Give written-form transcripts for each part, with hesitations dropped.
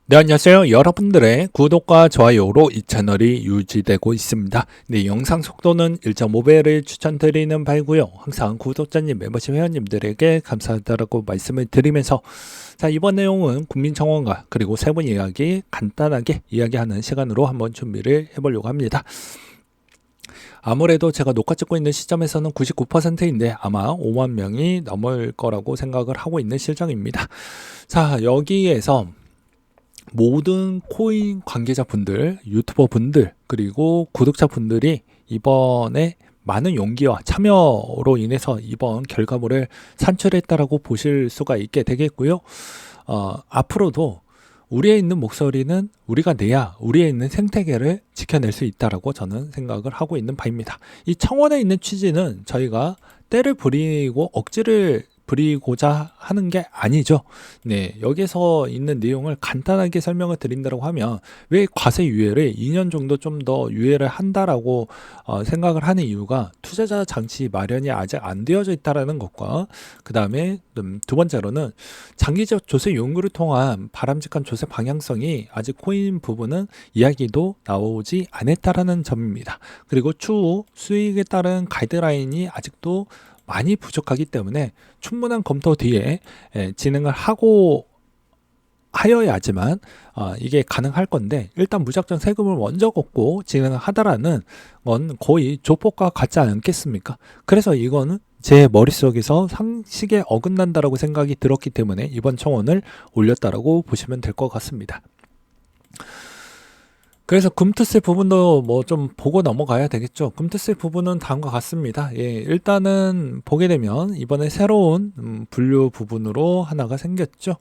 네, 안녕하세요. 여러분들의 구독과 좋아요로 이 채널이 유지되고 있습니다. 네, 영상 속도는 1.5배를 추천드리는 바이고요. 항상 구독자님, 멤버십 회원님들에게 감사하다고 말씀을 드리면서 자, 이번 내용은 국민청원과 그리고 세분 이야기 간단하게 이야기하는 시간으로 한번 준비를 해보려고 합니다. 아무래도 제가 녹화 찍고 있는 시점에서는 99%인데 아마 5만 명이 넘을 거라고 생각을 하고 있는 실정입니다. 자, 여기에서 모든 코인 관계자분들, 유튜버분들, 그리고 구독자분들이 이번에 많은 용기와 참여로 인해서 이번 결과물을 산출했다라고 보실 수가 있게 되겠고요. 앞으로도 우리에 있는 목소리는 우리가 내야 우리에 있는 생태계를 지켜낼 수 있다라고 저는 생각을 하고 있는 바입니다. 이 청원에 있는 취지는 저희가 때를 부리고 억지를 부리고자 하는 게 아니죠. 네, 여기서 있는 내용을 간단하게 설명을 드린다고 하면 왜 과세 유예를 2년 정도 좀 더 유예를 한다라고 생각을 하는 이유가 투자자 장치 마련이 아직 안 되어져 있다라는 것과 그 다음에 두 번째로는 장기적 조세 연구를 통한 바람직한 조세 방향성이 아직 코인 부분은 이야기도 나오지 않았다라는 점입니다. 그리고 추후 수익에 따른 가이드라인이 아직도 많이 부족하기 때문에 충분한 검토 뒤에 진행을 하고 하여야지만 이게 가능할 건데 일단 무작정 세금을 먼저 걷고 진행을 하다라는 건 거의 조폭과 같지 않겠습니까? 그래서 이거는 제 머릿속에서 상식에 어긋난다라고 생각이 들었기 때문에 이번 청원을 올렸다라고 보시면 될 것 같습니다. 그래서 금투세 부분도 뭐 좀 보고 넘어가야 되겠죠. 금투세 부분은 다음과 같습니다. 예, 일단은 보게 되면 이번에 새로운 분류 부분으로 하나가 생겼죠.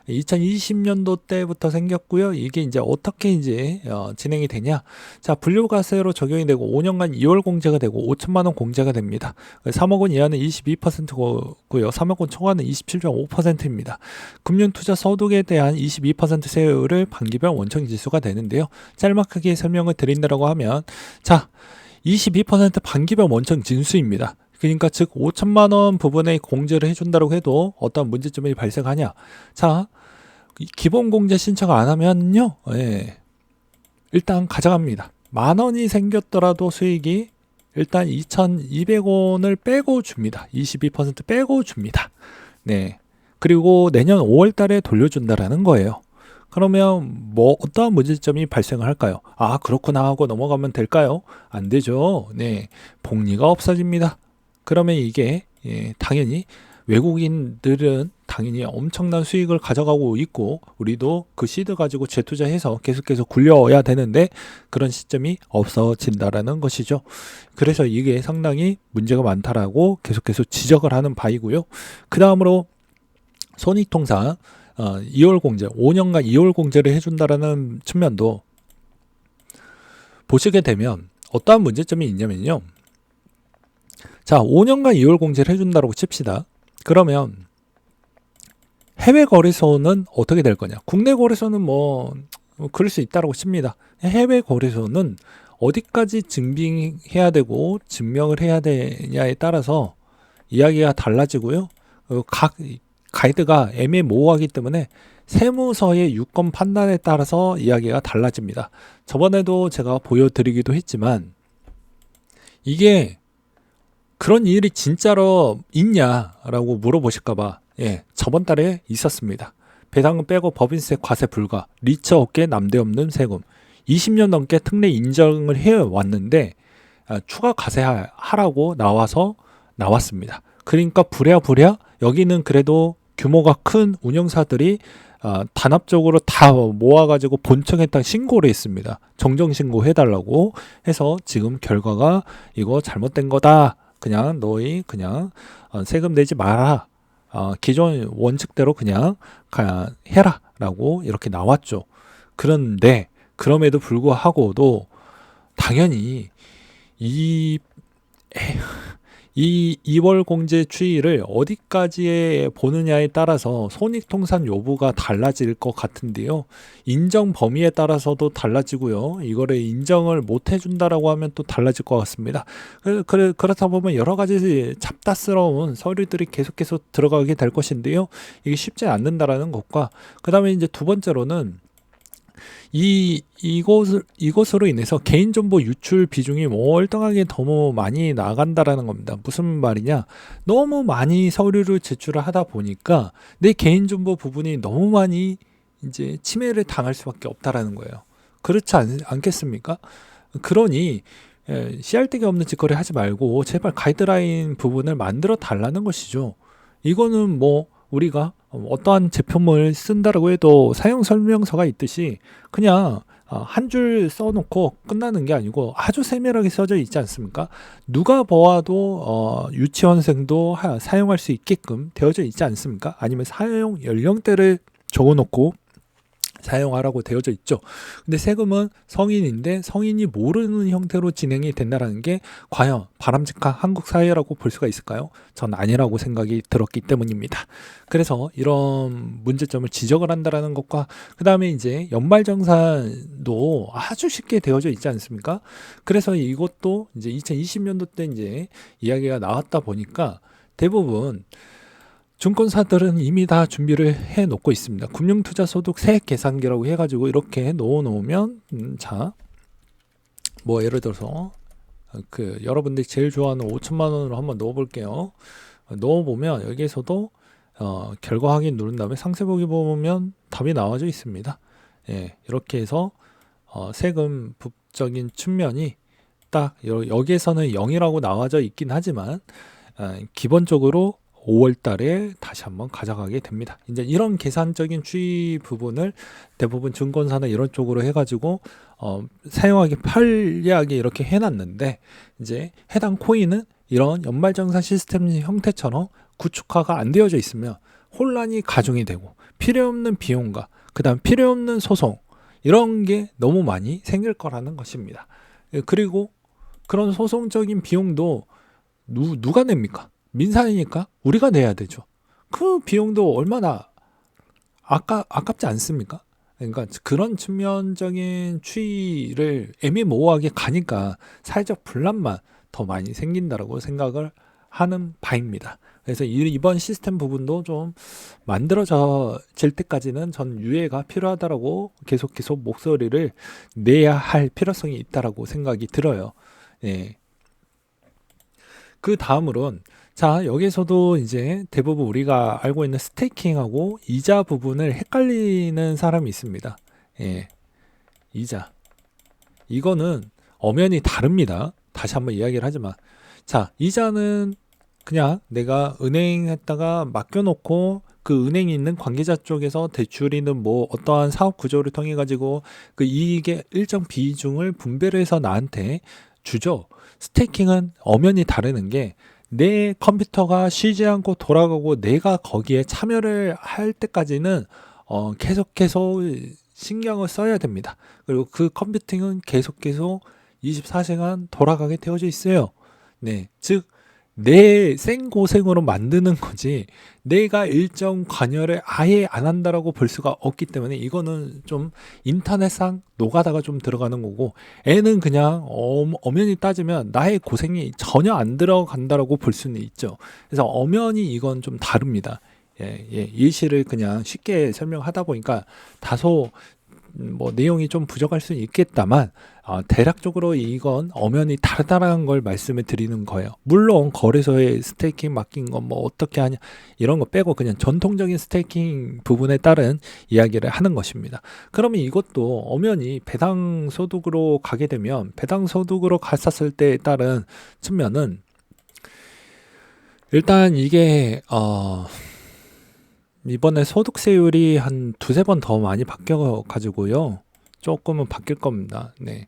2020년도 때부터 생겼고요. 이게 이제 어떻게 이제 진행이 되냐? 자, 분류과세로 적용이 되고 5년간 2월 공제가 되고 5천만 원 공제가 됩니다. 3억 원 이하는 22%고요. 3억 원 초과는 27.5%입니다. 금융투자 소득에 대한 22% 세율을 반기별 원청 지수가 되는데요. 짤막하게 설명을 드린다고 하면 자, 22% 반기별 원청 진수입니다. 그러니까 즉 5천만 원 부분에 공제를 해준다고 해도 어떤 문제점이 발생하냐? 자, 기본 공제 신청 안 하면요, 예, 일단 가져갑니다. 만 원이 생겼더라도 수익이 일단 2,200원을 빼고 줍니다. 22% 빼고 줍니다. 네, 그리고 내년 5월 달에 돌려준다라는 거예요. 그러면 뭐 어떠한 문제점이 발생을 할까요? 아, 그렇구나 하고 넘어가면 될까요? 안 되죠. 네, 복리가 없어집니다. 그러면 이게 당연히 외국인들은 당연히 엄청난 수익을 가져가고 있고 우리도 그 시드 가지고 재투자해서 계속해서 굴려야 되는데 그런 시점이 없어진다라는 것이죠. 그래서 이게 상당히 문제가 많다라고 계속해서 지적을 하는 바이고요. 그 다음으로 손익통상 2월 공제, 5년간 2월 공제를 해준다라는 측면도 보시게 되면 어떠한 문제점이 있냐면요. 자, 5년간 2월 공제를 해준다고 칩시다. 그러면 해외 거래소는 어떻게 될 거냐? 국내 거래소는 뭐 그럴 수 있다고 칩니다. 해외 거래소는 어디까지 증빙해야 되고 증명을 해야 되냐에 따라서 이야기가 달라지고요. 각 가이드가 애매모호하기 때문에 세무서의 유권 판단에 따라서 이야기가 달라집니다. 저번에도 제가 보여드리기도 했지만 이게 그런 일이 진짜로 있냐라고 물어보실까봐 저번 달에 있었습니다. 배당금 빼고 법인세 과세 불가, 리처 업계 남대없는 세금 20년 넘게 특례 인정을 해왔는데 추가 과세하라고 나왔습니다. 그러니까 부랴부랴 여기는 그래도 규모가 큰 운영사들이 단합적으로 다 모아가지고 본청에 딱 신고를 했습니다. 정정신고 해달라고 해서 지금 결과가 이거 잘못된 거다. 그냥 너희 그냥 세금 내지 마라. 기존 원칙대로 그냥 해라 라고 이렇게 나왔죠. 그런데 그럼에도 불구하고도 당연히 이 2월 공제 추이를 어디까지 보느냐에 따라서 손익통산 여부가 달라질 것 같은데요. 인정 범위에 따라서도 달라지고요. 이거를 인정을 못 해준다라고 하면 또 달라질 것 같습니다. 그렇다 보면 여러 가지 잡다스러운 서류들이 계속해서 들어가게 될 것인데요. 이게 쉽지 않는다라는 것과 그 다음에 이제 두 번째로는 이것으로 인해서 개인정보 유출 비중이 월등하게 너무 많이 나간다라는 겁니다. 무슨 말이냐? 너무 많이 서류를 제출을 하다 보니까 내 개인정보 부분이 너무 많이 이제 침해를 당할 수밖에 없다라는 거예요. 그렇지 않겠습니까? 그러니 씨알데기 없는 짓거리 하지 말고 제발 가이드라인 부분을 만들어 달라는 것이죠. 이거는 뭐 우리가 어떠한 제품을 쓴다라고 해도 사용 설명서가 있듯이 그냥 한 줄 써놓고 끝나는 게 아니고 아주 세밀하게 써져 있지 않습니까? 누가 보아도 유치원생도 사용할 수 있게끔 되어져 있지 않습니까? 아니면 사용 연령대를 적어놓고 사용하라고 되어져 있죠. 근데 세금은 성인인데 성인이 모르는 형태로 진행이 된다는 게 과연 바람직한 한국 사회라고 볼 수가 있을까요? 전 아니라고 생각이 들었기 때문입니다. 그래서 이런 문제점을 지적을 한다라는 것과 그 다음에 이제 연말정산도 아주 쉽게 되어져 있지 않습니까? 그래서 이것도 이제 2020년도 때 이제 이야기가 나왔다 보니까 대부분 증권사들은 이미 다 준비를 해 놓고 있습니다. 금융투자소득 세액 계산기라고 해가지고 이렇게 넣어 놓으면 자, 뭐 예를 들어서 여러분들이 제일 좋아하는 5천만 원으로 한번 넣어 볼게요. 넣어 보면 여기에서도 결과 확인 누른 다음에 상세 보기 보면 답이 나와져 있습니다. 예, 이렇게 해서 세금 법적인 측면이 딱 여기에서는 0이라고 나와져 있긴 하지만 기본적으로 5월 달에 다시 한번 가져가게 됩니다. 이제 이런 계산적인 추이 부분을 대부분 증권사나 이런 쪽으로 해가지고 사용하기 편리하게 이렇게 해놨는데 이제 해당 코인은 이런 연말정산 시스템 형태처럼 구축화가 안 되어져 있으면 혼란이 가중이 되고 필요없는 비용과 그 다음 필요없는 소송 이런 게 너무 많이 생길 거라는 것입니다. 그리고 그런 소송적인 비용도 누가 냅니까? 민사이니까 우리가 내야 되죠. 그 비용도 얼마나 아깝지 않습니까? 그러니까 그런 측면적인 추이를 애매모호하게 가니까 사회적 분란만 더 많이 생긴다라고 생각을 하는 바입니다. 그래서 이번 시스템 부분도 좀 만들어질 때까지는 전 유예가 필요하다라고 계속 목소리를 내야 할 필요성이 있다라고 생각이 들어요. 예. 그 다음으론 자, 여기서도 이제 대부분 우리가 알고 있는 스테이킹하고 이자 부분을 헷갈리는 사람이 있습니다. 예. 이자. 이거는 엄연히 다릅니다. 다시 한번 이야기를 하지만. 자, 이자는 그냥 내가 은행에다가 맡겨놓고 그 은행이 있는 관계자 쪽에서 대출이는 뭐 어떠한 사업 구조를 통해 가지고 그 이익의 일정 비중을 분배를 해서 나한테 주죠. 스테이킹은 엄연히 다르는 게 내 컴퓨터가 쉬지 않고 돌아가고 내가 거기에 참여를 할 때까지는 계속해서 신경을 써야 됩니다. 그리고 그 컴퓨팅은 계속 24시간 돌아가게 되어져 있어요. 네, 즉 내 생고생으로 만드는 거지 내가 일정 관여를 아예 안 한다라고 볼 수가 없기 때문에 이거는 좀 인터넷상 노가다가 좀 들어가는 거고 애는 그냥 엄연히 따지면 나의 고생이 전혀 안 들어간다라고 볼 수는 있죠. 그래서 엄연히 이건 좀 다릅니다. 예시를 그냥 쉽게 설명하다 보니까 다소 뭐 내용이 좀 부족할 수는 있겠다만 대략적으로 이건 엄연히 다르다라는 걸 말씀을 드리는 거예요. 물론 거래소에 스테이킹 맡긴 건 뭐 어떻게 하냐 이런 거 빼고 그냥 전통적인 스테이킹 부분에 따른 이야기를 하는 것입니다. 그러면 이것도 엄연히 배당 소득으로 가게 되면 배당 소득으로 갔었을 때에 따른 측면은 일단 이게 이번에 소득세율이 한 두세 번 더 많이 바뀌어 가지고요. 조금은 바뀔 겁니다. 네.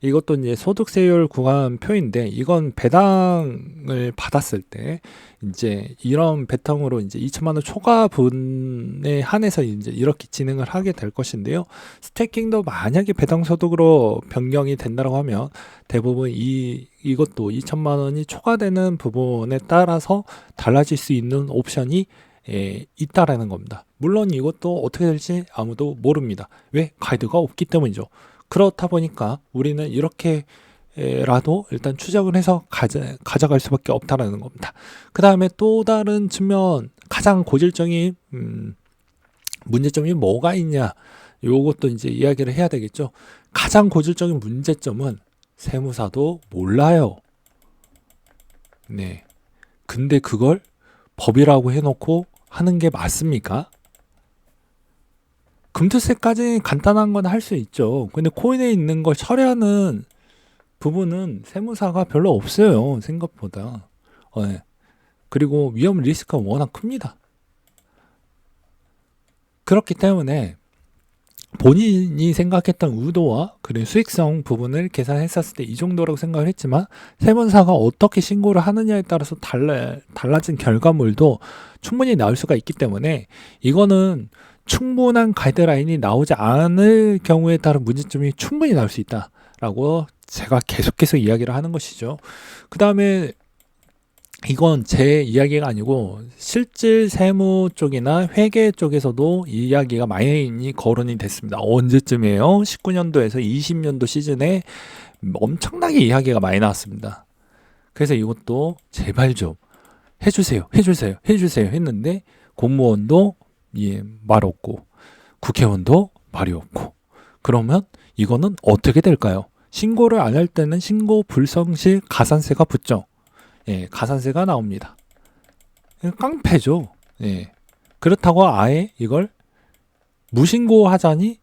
이것도 이제 소득세율 구간표인데 이건 배당을 받았을 때 이제 이런 배당으로 이제 2천만 원 초과분에 한해서 이제 이렇게 진행을 하게 될 것인데요. 스테이킹도 만약에 배당 소득으로 변경이 된다고 하면 대부분 이것도 2천만 원이 초과되는 부분에 따라서 달라질 수 있는 옵션이 있다라는 겁니다. 물론 이것도 어떻게 될지 아무도 모릅니다. 왜? 가이드가 없기 때문이죠. 그렇다 보니까 우리는 이렇게라도 일단 추적을 해서 가져갈 수밖에 없다라는 겁니다. 그 다음에 또 다른 측면 가장 고질적인 문제점이 뭐가 있냐? 요것도 이제 이야기를 해야 되겠죠. 가장 고질적인 문제점은 세무사도 몰라요. 네. 근데 그걸 법이라고 해놓고 하는 게 맞습니까? 금투세까지 간단한 건 할 수 있죠. 근데 코인에 있는 걸 처리하는 부분은 세무사가 별로 없어요. 생각보다. 네. 그리고 위험 리스크가 워낙 큽니다. 그렇기 때문에 본인이 생각했던 의도와 그리고 수익성 부분을 계산했었을 때 이 정도라고 생각을 했지만 세무사가 어떻게 신고를 하느냐에 따라서 달라진 결과물도 충분히 나올 수가 있기 때문에 이거는 충분한 가이드라인이 나오지 않을 경우에 따른 문제점이 충분히 나올 수 있다라고 제가 계속해서 이야기를 하는 것이죠. 그 다음에 이건 제 이야기가 아니고 실질 세무 쪽이나 회계 쪽에서도 이 이야기가 많이 거론이 됐습니다. 언제쯤이에요? 19년도에서 20년도 시즌에 엄청나게 이야기가 많이 나왔습니다. 그래서 이것도 제발 좀 해주세요 했는데 공무원도 말 없고 국회의원도 말이 없고 그러면 이거는 어떻게 될까요? 신고를 안 할 때는 신고 불성실 가산세가 붙죠. 예, 가산세가 나옵니다. 깡패죠. 예. 그렇다고 아예 이걸 무신고하자니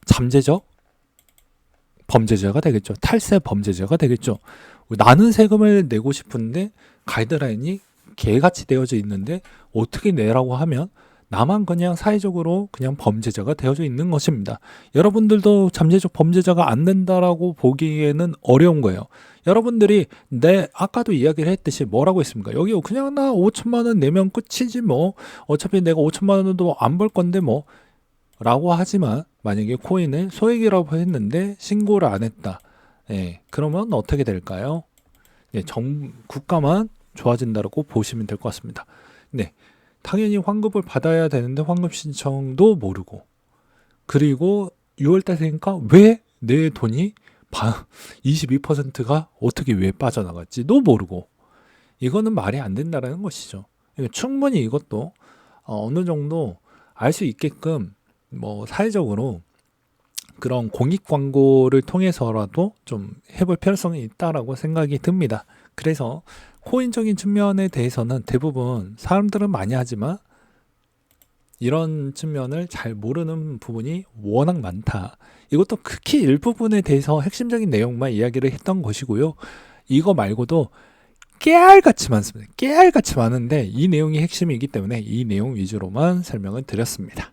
잠재적 범죄자가 되겠죠. 탈세 범죄자가 되겠죠. 나는 세금을 내고 싶은데 가이드라인이 개같이 되어져 있는데 어떻게 내라고 하면 나만 그냥 사회적으로 그냥 범죄자가 되어져 있는 것입니다. 여러분들도 잠재적 범죄자가 안 된다라고 보기에는 어려운 거예요. 여러분들이 아까도 이야기를 했듯이 뭐라고 했습니까? 여기 그냥 나 5천만 원 내면 끝이지 뭐. 어차피 내가 5천만 원도 안 벌 건데 뭐. 라고 하지만 만약에 코인을 소액이라고 했는데 신고를 안 했다. 예, 그러면 어떻게 될까요? 예, 국가만 좋아진다고 보시면 될 것 같습니다. 네. 당연히 환급을 받아야 되는데 환급 신청도 모르고 그리고 6월달 되니까 왜 내 돈이 22%가 어떻게 왜 빠져나갔지도 모르고 이거는 말이 안 된다는 것이죠. 그러니까 충분히 이것도 어느 정도 알 수 있게끔 뭐 사회적으로 그런 공익 광고를 통해서라도 좀 해볼 필요성이 있다라고 생각이 듭니다. 그래서 코인적인 측면에 대해서는 대부분 사람들은 많이 하지만 이런 측면을 잘 모르는 부분이 워낙 많다. 이것도 극히 일부분에 대해서 핵심적인 내용만 이야기를 했던 것이고요. 이거 말고도 깨알같이 많습니다. 깨알같이 많은데 이 내용이 핵심이기 때문에 이 내용 위주로만 설명을 드렸습니다.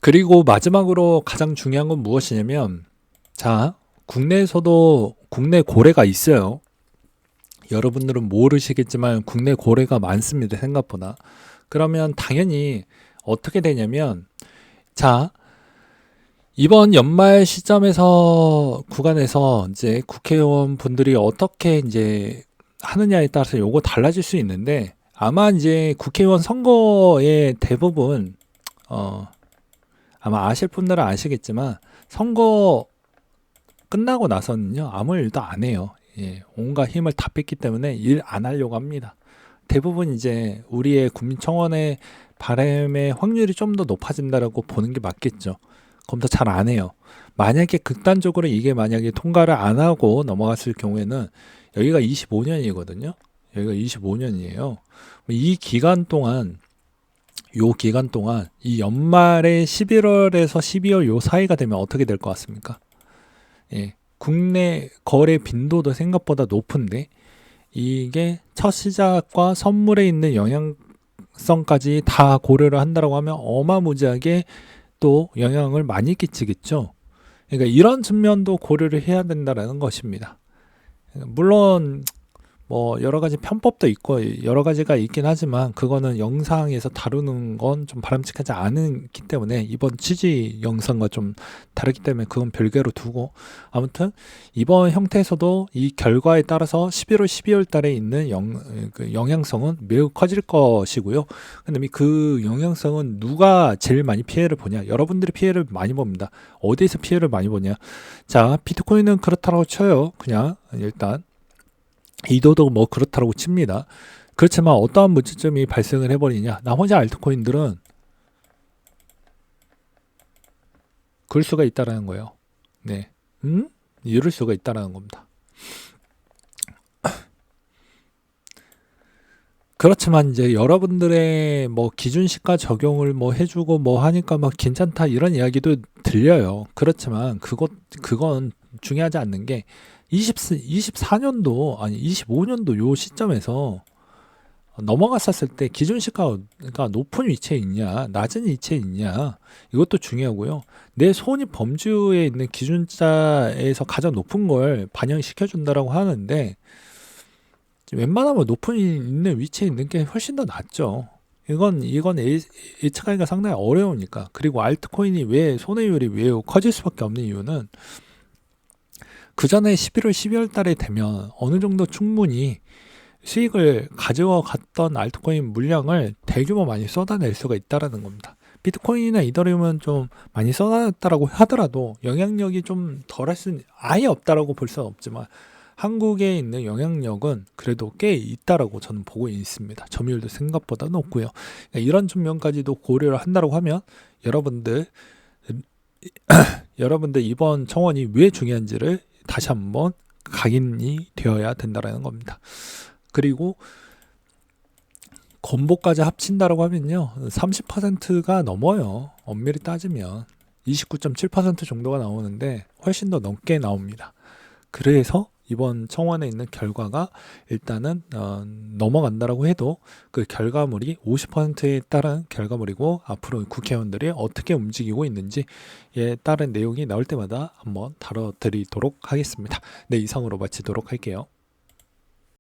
그리고 마지막으로 가장 중요한 건 무엇이냐면 자, 국내에서도 국내 고래가 있어요. 여러분들은 모르시겠지만 국내 고래가 많습니다. 생각보다. 그러면 당연히 어떻게 되냐면 자, 이번 연말 시점에서 구간에서 이제 국회의원 분들이 어떻게 이제 하느냐에 따라서 요거 달라질 수 있는데 아마 이제 국회의원 선거의 대부분 아마 아실 분들은 아시겠지만 선거 끝나고 나서는요 아무 일도 안 해요. 예, 온갖 힘을 다 뺐기 때문에 일 안 하려고 합니다. 대부분 이제 우리의 국민청원의 바람의 확률이 좀 더 높아진다라고 보는 게 맞겠죠. 검토 잘 안 해요. 만약에 극단적으로 이게 만약에 통과를 안 하고 넘어갔을 경우에는 여기가 25년이거든요. 여기가 25년이에요. 이 기간 동안 이 연말에 11월에서 12월 요 사이가 되면 어떻게 될 것 같습니까? 예, 국내 거래 빈도도 생각보다 높은데 이게 첫 시작과 선물에 있는 영향성까지 다 고려를 한다고 하면 어마무지하게 또 영향을 많이 끼치겠죠. 그러니까 이런 측면도 고려를 해야 된다는 것입니다. 물론 뭐 여러 가지 편법도 있고 여러 가지가 있긴 하지만 그거는 영상에서 다루는 건 좀 바람직하지 않기 때문에 이번 취지 영상과 좀 다르기 때문에 그건 별개로 두고 아무튼 이번 형태에서도 이 결과에 따라서 11월 12월 달에 있는 영향성은 매우 커질 것이고요. 근데 그 영향성은 누가 제일 많이 피해를 보냐? 여러분들이 피해를 많이 봅니다. 어디에서 피해를 많이 보냐? 자, 비트코인은 그렇다고 쳐요. 그냥 일단 이도도 뭐 그렇다고 칩니다. 그렇지만 어떠한 문제점이 발생을 해버리냐. 나머지 알트코인들은 그럴 수가 있다라는 거예요. 네, 이럴 수가 있다라는 겁니다. 그렇지만 이제 여러분들의 뭐 기준 시가 적용을 뭐 해주고 뭐 하니까 막 괜찮다 이런 이야기도 들려요. 그렇지만 그건 중요하지 않는 게 24년도 아니 25년도 요 시점에서 넘어갔었을 때 기준 시가가 높은 위치에 있냐 낮은 위치에 있냐 이것도 중요하고요. 내 손익 범주에 있는 기준자에서 가장 높은 걸 반영시켜 준다라고 하는데 웬만하면 높은 있는 위치에 있는 게 훨씬 더 낫죠. 이건 예측하기가 상당히 어려우니까. 그리고 알트코인이 왜 손해율이 왜 커질 수밖에 없는 이유는 그 전에 11월 12월 달에 되면 어느 정도 충분히 수익을 가져와 갔던 알트코인 물량을 대규모 많이 쏟아낼 수가 있다라는 겁니다. 비트코인이나 이더리움은 좀 많이 쏟아냈다라고 하더라도 영향력이 좀 덜할 수는 아예 없다라고 볼 수는 없지만 한국에 있는 영향력은 그래도 꽤 있다라고 저는 보고 있습니다. 점유율도 생각보다 높고요. 이런 측면까지도 고려를 한다고 하면 여러분들 이번 청원이 왜 중요한지를 다시 한번 각인이 되어야 된다라는 겁니다. 그리고 건보까지 합친다라고 하면요 30%가 넘어요. 엄밀히 따지면 29.7% 정도가 나오는데 훨씬 더 넘게 나옵니다. 그래서 이번 청원에 있는 결과가 일단은 넘어간다라고 해도 그 결과물이 50%에 따른 결과물이고 앞으로 국회의원들이 어떻게 움직이고 있는지에 따른 내용이 나올 때마다 한번 다뤄드리도록 하겠습니다. 네, 이상으로 마치도록 할게요.